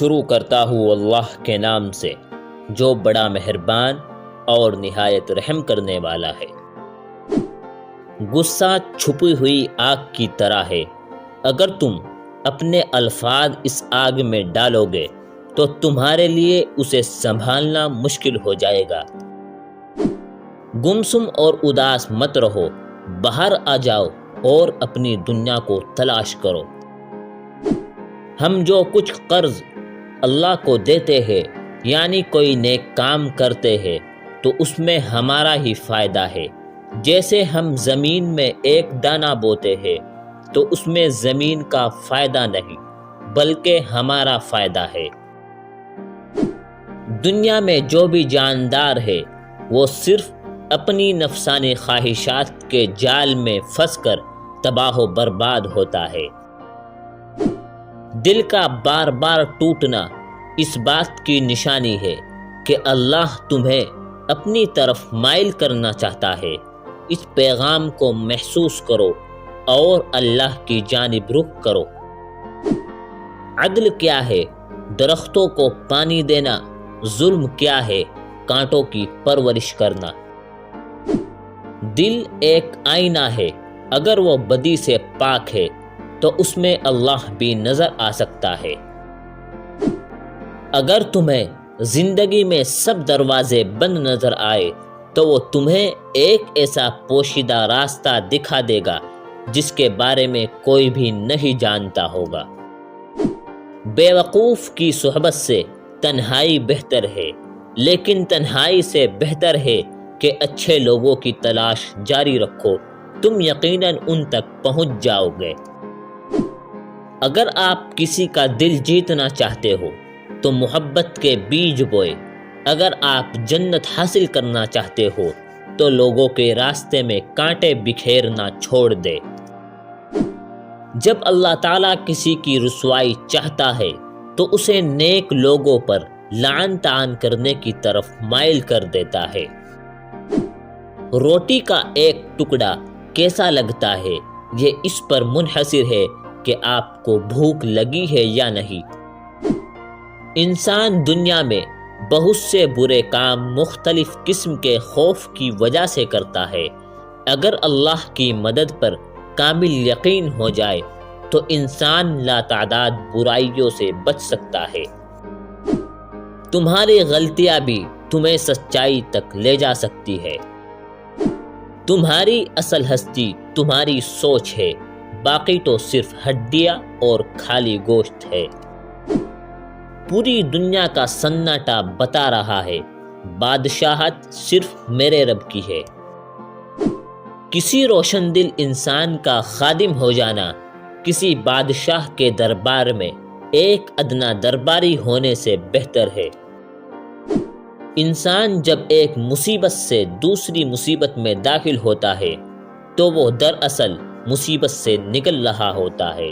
شروع کرتا ہوں اللہ کے نام سے جو بڑا مہربان اور نہایت رحم کرنے والا ہے۔ غصہ چھپی ہوئی آگ کی طرح ہے، اگر تم اپنے الفاظ اس آگ میں ڈالو گے تو تمہارے لیے اسے سنبھالنا مشکل ہو جائے گا۔ گمسم اور اداس مت رہو، باہر آ جاؤ اور اپنی دنیا کو تلاش کرو۔ ہم جو کچھ قرض اللہ کو دیتے ہیں یعنی کوئی نیک کام کرتے ہیں تو اس میں ہمارا ہی فائدہ ہے۔ جیسے ہم زمین میں ایک دانہ بوتے ہیں تو اس میں زمین کا فائدہ نہیں بلکہ ہمارا فائدہ ہے۔ دنیا میں جو بھی جاندار ہے وہ صرف اپنی نفسانی خواہشات کے جال میں پھنس کر تباہ و برباد ہوتا ہے۔ دل کا بار بار ٹوٹنا اس بات کی نشانی ہے کہ اللہ تمہیں اپنی طرف مائل کرنا چاہتا ہے۔ اس پیغام کو محسوس کرو اور اللہ کی جانب رخ کرو۔ عدل کیا ہے؟ درختوں کو پانی دینا۔ ظلم کیا ہے؟ کانٹوں کی پرورش کرنا۔ دل ایک آئینہ ہے، اگر وہ بدی سے پاک ہے تو اس میں اللہ بھی نظر آ سکتا ہے۔ اگر تمہیں زندگی میں سب دروازے بند نظر آئے تو وہ تمہیں ایک ایسا پوشیدہ راستہ دکھا دے گا جس کے بارے میں کوئی بھی نہیں جانتا ہوگا۔ بے وقوف کی صحبت سے تنہائی بہتر ہے، لیکن تنہائی سے بہتر ہے کہ اچھے لوگوں کی تلاش جاری رکھو، تم یقیناً ان تک پہنچ جاؤ گے۔ اگر آپ کسی کا دل جیتنا چاہتے ہو تو محبت کے بیج بوئے۔ اگر آپ جنت حاصل کرنا چاہتے ہو تو لوگوں کے راستے میں کانٹے بکھیرنا چھوڑ دے۔ جب اللہ تعالیٰ کسی کی رسوائی چاہتا ہے تو اسے نیک لوگوں پر لعن طعن کرنے کی طرف مائل کر دیتا ہے۔ روٹی کا ایک ٹکڑا کیسا لگتا ہے یہ اس پر منحصر ہے کہ آپ کو بھوک لگی ہے یا نہیں۔ انسان دنیا میں بہت سے برے کام مختلف قسم کے خوف کی وجہ سے کرتا ہے۔ اگر اللہ کی مدد پر کامل یقین ہو جائے تو انسان لاتعداد برائیوں سے بچ سکتا ہے۔ تمہاری غلطیاں بھی تمہیں سچائی تک لے جا سکتی ہے۔ تمہاری اصل ہستی تمہاری سوچ ہے، باقی تو صرف ہڈیاں اور خالی گوشت ہے۔ پوری دنیا کا سناٹا بتا رہا ہے بادشاہت صرف میرے رب کی ہے۔ کسی روشن دل انسان کا خادم ہو جانا کسی بادشاہ کے دربار میں ایک ادنا درباری ہونے سے بہتر ہے۔ انسان جب ایک مصیبت سے دوسری مصیبت میں داخل ہوتا ہے تو وہ دراصل مصیبت سے نکل رہا ہوتا ہے۔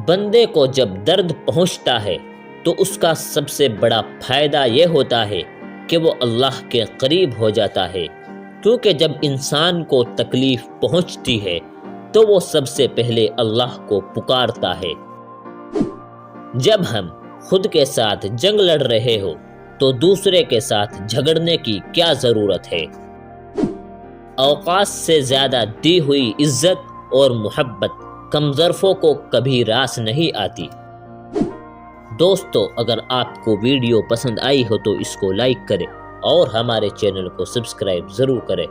بندے کو جب درد پہنچتا ہے تو اس کا سب سے بڑا فائدہ یہ ہوتا ہے کہ وہ اللہ کے قریب ہو جاتا ہے، کیونکہ جب انسان کو تکلیف پہنچتی ہے تو وہ سب سے پہلے اللہ کو پکارتا ہے۔ جب ہم خود کے ساتھ جنگ لڑ رہے ہو تو دوسرے کے ساتھ جھگڑنے کی کیا ضرورت ہے؟ اوقات سے زیادہ دی ہوئی عزت اور محبت کم ظرفوں کو کبھی راس نہیں آتی۔ دوستو، اگر آپ کو ویڈیو پسند آئی ہو تو اس کو لائک کریں اور ہمارے چینل کو سبسکرائب ضرور کریں۔